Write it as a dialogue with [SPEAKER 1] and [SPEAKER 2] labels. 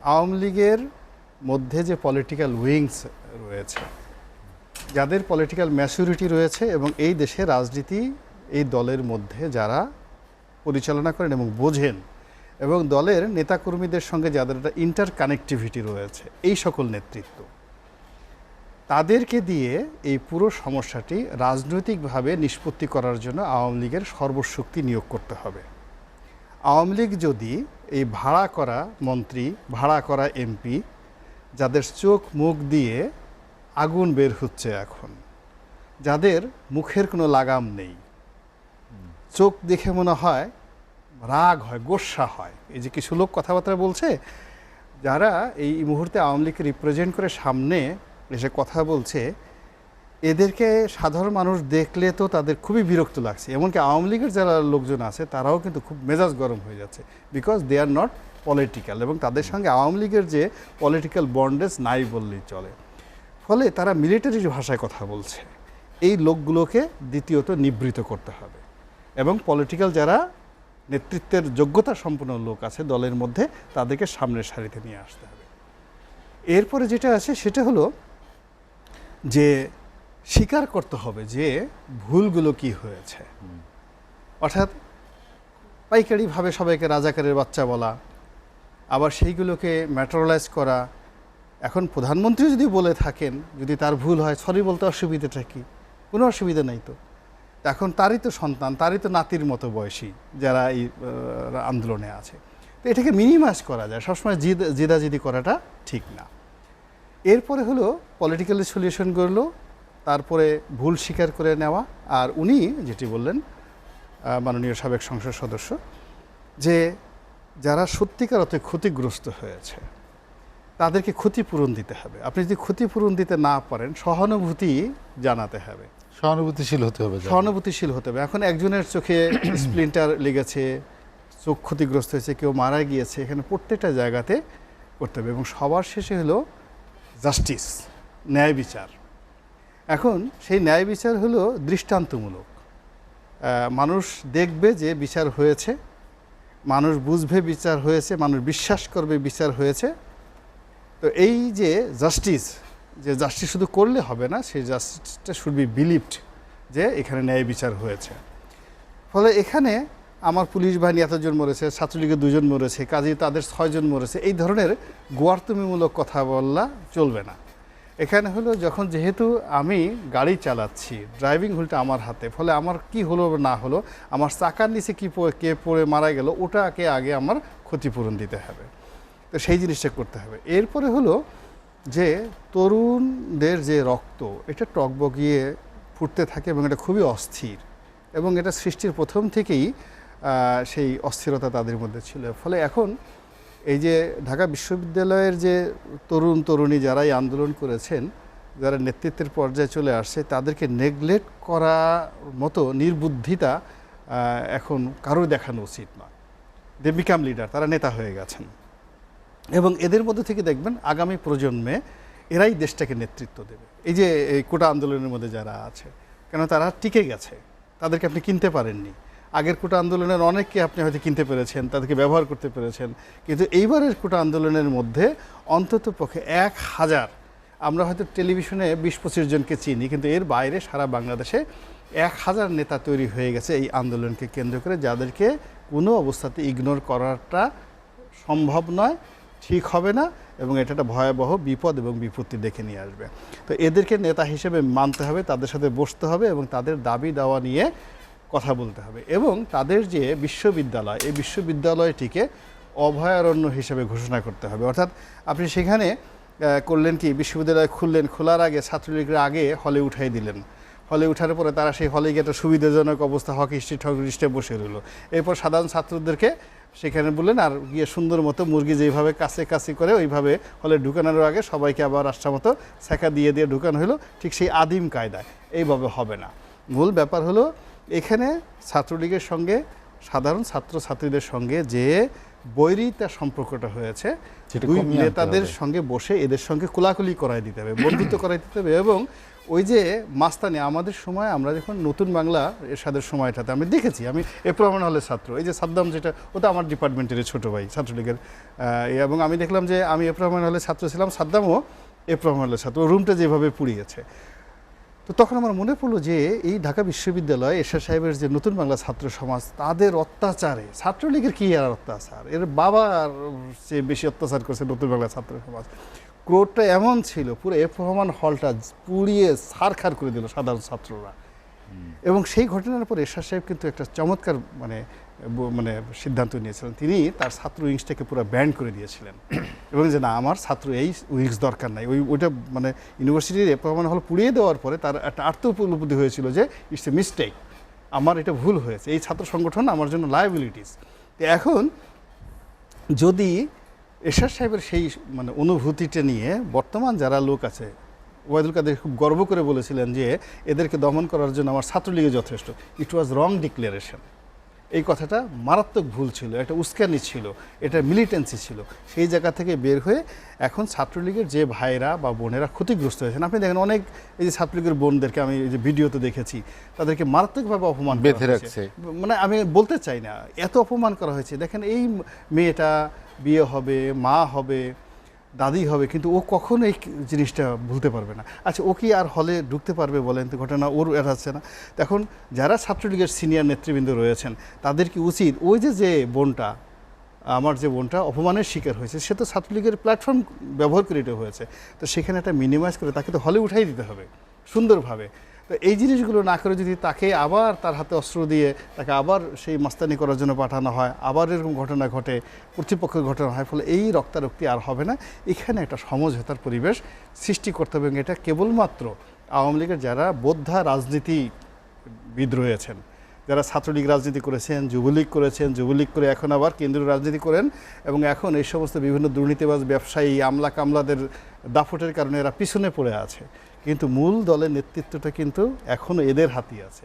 [SPEAKER 1] আওয়ামী লীগের মধ্যে যে পলিটিক্যাল উইংস রয়েছে, যাদের পলিটিক্যাল ম্যাচুরিটি রয়েছে এবং এই দেশে রাজনীতি এই দলের মধ্যে যারা পরিচালনা করেন এবং বোঝেন, এবং দলের নেতাকর্মীদের সঙ্গে যাদের একটা ইন্টার কানেক্টিভিটি রয়েছে, এই সকল নেতৃত্ব তাদেরকে দিয়ে এই পুরো সমস্যাটি রাজনৈতিকভাবে নিষ্পত্তি করার জন্য আওয়ামী লীগের সর্বশক্তি নিয়োগ করতে হবে। আওয়ামী লীগ যদি এই ভাড়া করা মন্ত্রী, ভাড়া করা এমপি, যাদের চোখ মুখ দিয়ে আগুন বের হচ্ছে এখন, যাদের মুখের কোনো লাগাম নেই, চোখ দেখে মনে হয় রাগ হয়, গোস্বা হয়, এই যে কিছু লোক কথাবার্তা বলছে যারা এই মুহূর্তে আওয়ামী লীগকে রিপ্রেজেন্ট করে সামনে এসে কথা বলছে, এদেরকে সাধারণ মানুষ দেখলে তো তাদের খুবই বিরক্ত লাগছে। এমনকি আওয়ামী লীগের যারা লোকজন আছে তারাও কিন্তু খুব মেজাজ গরম হয়ে যাচ্ছে, because they are not political, এবং তাদের সঙ্গে আওয়ামী লীগের যে পলিটিক্যাল বন্ডেজ নাই বললেই চলে। ফলে তারা মিলিটারির ভাষায় কথা বলছে। এই লোকগুলোকে দ্বিতীয়ত নিবৃত করতে হবে, এবং পলিটিক্যাল যারা নেতৃত্বের যোগ্যতা সম্পন্ন লোক আছে দলের মধ্যে তাদেরকে সামনের সারিতে নিয়ে আসতে হবে। এরপরে যেটা আছে সেটা হলো যে স্বীকার করতে হবে যে ভুলগুলো কি হয়েছে। অর্থাৎ পাইকারিভাবে সবাইকে রাজাকারের বাচ্চা বলা, আবার সেইগুলোকে ম্যাটেরিয়ালাইজ করা। এখন প্রধানমন্ত্রী যদি বলে থাকেন, যদি তার ভুল হয়, সরি বলতে অসুবিধাটা কি? কোনো অসুবিধা নেই তো। এখন তারই তো সন্তান, তারই তো নাতির মতো বয়সী যারা এই আন্দোলনে আছে, তো এটাকে মিনিমাইজ করা যায়। সবসময় জিদাজিদি করাটা ঠিক না। এরপরে হলো পলিটিক্যালি সলিউশন করলো, তারপরে ভুল স্বীকার করে নেওয়া। আর উনি যেটি বললেন মাননীয় সাবেক সংসদ সদস্য, যে যারা সত্যিকার অর্থে ক্ষতিগ্রস্ত হয়েছে তাদেরকে ক্ষতিপূরণ দিতে হবে। আপনি যদি ক্ষতিপূরণ দিতে না পারেন, সহানুভূতি জানাতে হবে,
[SPEAKER 2] সহানুভূতিশীল হতে হবে।
[SPEAKER 1] সহানুভূতিশীল হতে হবে। এখন একজনের চোখে স্প্লিন্টার লেগেছে, চোখ ক্ষতিগ্রস্ত হয়েছে, কেউ মারা গিয়েছে, এখানে প্রত্যেকটা জায়গাতে করতে হবে। এবং সবার শেষে হলো জাস্টিস, ন্যায় বিচার। এখন সেই ন্যায় বিচার হলো দৃষ্টান্তমূলক। মানুষ দেখবে যে বিচার হয়েছে, মানুষ বুঝবে বিচার হয়েছে, মানুষ বিশ্বাস করবে বিচার হয়েছে। তো এই যে জাস্টিস শুধু করলে হবে না, সেই জাস্টিসটা শুড বি বিলিভড যে এখানে ন্যায় বিচার হয়েছে। ফলে এখানে আমার পুলিশ বাহিনী এতজন মরেছে, ছাত্রলীগের 2 জন মরেছে, কাজেই তাদের 6 জন মরেছে, এই ধরনের গোয়ার্তুমিমূলক কথা বললা চলবে না। এখানে হলো যখন যেহেতু আমি গাড়ি চালাচ্ছি, ড্রাইভিং হুইলটা আমার হাতে, ফলে আমার কি হলো না হলো, আমার চাকার নিচে কে পড়ে মারা গেল, ওটাকে আগে আমার ক্ষতিপূরণ দিতে হবে। তো সেই জিনিসটা করতে হবে। এরপরে হলো যে তরুণদের যে রক্ত, এটা টকবগিয়ে ফুটতে থাকে এবং এটা খুবই অস্থির, এবং এটা সৃষ্টির প্রথম থেকেই সেই অস্থিরতা তাদের মধ্যে ছিল। ফলে এখন এই যে ঢাকা বিশ্ববিদ্যালয়ের যে তরুণী যারা এই আন্দোলন করেছেন, যারা নেতৃত্বের পর্যায়ে চলে আসছে, তাদেরকে নেগলেক্ট করার মতো নির্বুদ্ধিতা এখন কারোর দেখানো উচিত নয়। দে বিকাম লিডার, তারা নেতা হয়ে গেছেন, এবং এদের মধ্যে থেকে দেখবেন আগামী প্রজন্মে এরাই দেশটাকে নেতৃত্ব দেবে। এই যে এই কোটা আন্দোলনের মধ্যে যারা আছে, কেন তারা টিকে গেছে, তাদেরকে আপনি কিনতে পারেননি। আগের কোটা আন্দোলনের অনেককে আপনি হয়তো কিনতে পেরেছেন, তাদেরকে ব্যবহার করতে পেরেছেন, কিন্তু এইবারের কোটা আন্দোলনের মধ্যে অন্তত পক্ষে 1000, আমরা হয়তো টেলিভিশনে 20-25 জনকে চিনি, কিন্তু এর বাইরে সারা বাংলাদেশে 1000 নেতা তৈরি হয়ে গেছে এই আন্দোলনকে কেন্দ্র করে, যাদেরকে কোনো অবস্থাতে ইগনোর করাটা সম্ভব নয়, ঠিক হবে না, এবং এটা একটা ভয়াবহ বিপদ এবং বিপত্তি ডেকে নিয়ে আসবে। তো এদেরকে নেতা হিসেবে মানতে হবে, তাদের সাথে বসতে হবে, এবং তাদের দাবি দাওয়া নিয়ে কথা বলতে হবে, এবং তাদের যে বিশ্ববিদ্যালয়, এই বিশ্ববিদ্যালয়টিকে অভয়ারণ্য হিসেবে ঘোষণা করতে হবে। অর্থাৎ আপনি সেখানে করলেন কি, বিশ্ববিদ্যালয় খুললেন, খোলার আগে ছাত্রলীগরা আগে হলে উঠাই দিলেন, হলে উঠার পরে তারা সেই হলে গিয়ে একটা সুবিধাজনক অবস্থা হকি স্ট্রিটে বসে রইল। এরপর সাধারণ ছাত্রদেরকে সেখানে বললেন, আর গিয়ে সুন্দর মতো মুরগি যেইভাবে কাছে করে ওইভাবে হলে ঢুকানোর আগে সবাইকে আবার রাস্তা মতো ছেঁকা দিয়ে ঢুকানো হলো, ঠিক সেই আদিম কায়দায়। এইভাবে হবে না। মূল ব্যাপার হলো এখানে ছাত্রলীগের সঙ্গে সাধারণ ছাত্রছাত্রীদের সঙ্গে যে বৈরিতা সম্পর্কটা হয়েছে
[SPEAKER 2] সেটা
[SPEAKER 1] দুই
[SPEAKER 2] কমিয়ে আনতে
[SPEAKER 1] নেতাদের
[SPEAKER 2] হবে।
[SPEAKER 1] সঙ্গে বসে এদের সঙ্গে কোলাকুলি করাই দিতে হবে, বন্ধুত্ব করাই দিতে হবে। এবং ওই যে মাস্তানি আমাদের সময় আমরা যখন নতুন বাংলা এরশাদের সময়টাতে আমি দেখেছি, আমি এপ্রো রহমান হলের ছাত্র, এই যে সাদ্দাম যেটা ওটা আমার ডিপার্টমেন্টের ছোট ভাই ছাত্রলীগের, এবং আমি দেখলাম যে আমি এপ্রো রহমান হলের ছাত্র ছিলাম, সাদ্দামও এপ্রো রহমান হলের ছাত্র, রুমটা যেভাবে পুড়িয়েছে। তো তখন আমার মনে পড়লো যে এই ঢাকা বিশ্ববিদ্যালয় এরশাদ সাহেবের যে নতুন বাংলা ছাত্র সমাজ, তাদের অত্যাচারে, ছাত্রলীগের কি আর অত্যাচার, এর বাবার চেয়ে বেশি অত্যাচার করছে নতুন বাংলা ছাত্র সমাজ। ক্রোধটা এমন ছিল, পুরো এপ্রো রহমান হলটা পুড়িয়ে ছারখার করে দিল সাধারণ ছাত্ররা। এবং সেই ঘটনার পর এরশাদ সাহেব কিন্তু একটা চমৎকার মানে মানে সিদ্ধান্ত নিয়েছিলেন, তিনি তার ছাত্র উইংসটাকে পুরো ব্যান্ড করে দিয়েছিলেন এবং যে না, আমার ছাত্র এই উইংস দরকার নাই। ওইটা মানে ইউনিভার্সিটির এপ্রো রহমান হল পুড়িয়ে দেওয়ার পরে তার একটা আত্মউপলব্ধি হয়েছিল যে ইটস এ মিস্টেক, আমার এটা ভুল হয়েছে, এই ছাত্র সংগঠন আমার জন্য লায়াবিলিটিস। তো এখন যদি এরশাদ সাহেবের সেই মানে অনুভূতিটা নিয়ে বর্তমান যারা লোক আছে, ওয়াহিদুল কাদের খুব গর্ব করে বলেছিলেন যে এদেরকে দমন করার জন্য আমার ছাত্রলীগে যথেষ্ট, ইট ওয়াজ রং ডিক্লারেশন। এই কথাটা মারাত্মক ভুল ছিল, এটা উস্কানি ছিল, এটা মিলিটেন্সি ছিল। সেই জায়গা থেকে বের হয়ে এখন ছাত্রলীগের যে ভাইরা বা বোনেরা ক্ষতিগ্রস্ত হয়েছেন, আপনি দেখেন অনেক এই যে ছাত্রলীগের বোনদেরকে আমি এই যে ভিডিওতে দেখেছি, তাদেরকে মারাত্মকভাবে অপমান করা
[SPEAKER 2] বেঁধে
[SPEAKER 1] হয়েছে।
[SPEAKER 2] রাখছে।
[SPEAKER 1] মানে আমি বলতে চাই না, এত অপমান করা হয়েছে। দেখেন এই মেয়েটা বিয়ে হবে, মা হবে, দাদি হবে, কিন্তু ও কখনো এই জিনিসটা ভুলতে পারবে না। আচ্ছা, ও কি আর হলে ঢুকতে পারবে বলেন তো? ঘটনা ওর এড়াচ্ছে না। এখন যারা ছাত্রলীগের সিনিয়র নেতৃবৃন্দ রয়েছেন তাদের কি উচিত, ওই যে বোনটা, আমার যে বোনটা অপমানের শিকার হয়েছে, সে তো ছাত্রলীগের প্ল্যাটফর্ম ব্যবহার করে এটা হয়েছে, তো সেখানে একটা মিনিমাইজ করে তাকে তো হলে উঠাই দিতে হবে সুন্দরভাবে। তো এই জিনিসগুলো না করে যদি তাকে আবার তার হাতে অস্ত্র দিয়ে তাকে আবার সেই মাস্তানি করার জন্য পাঠানো হয়, আবার এরকম ঘটনা ঘটে, কর্তৃপক্ষের ঘটনা হয়, ফলে এই রক্তারক্তি আর হবে না। এখানে একটা সমঝোতার পরিবেশ সৃষ্টি করতে হবে। এবং এটা কেবলমাত্র আওয়ামী লীগের যারা বোদ্ধা রাজনীতিবিদ রয়েছেন, যারা ছাত্রলীগ রাজনীতি করেছেন, যুবলীগ করেছেন, যুবলীগ করে এখন আবার কেন্দ্রীয় রাজনীতি করেন, এবং এখন এই সমস্ত বিভিন্ন দুর্নীতিবাজ ব্যবসায়ী আমলা কামলাদের দাফটের কারণে এরা পিছনে পড়ে আছে, কিন্তু মূল দলের নেতৃত্বটা কিন্তু এখনও এদের হাতেই আছে।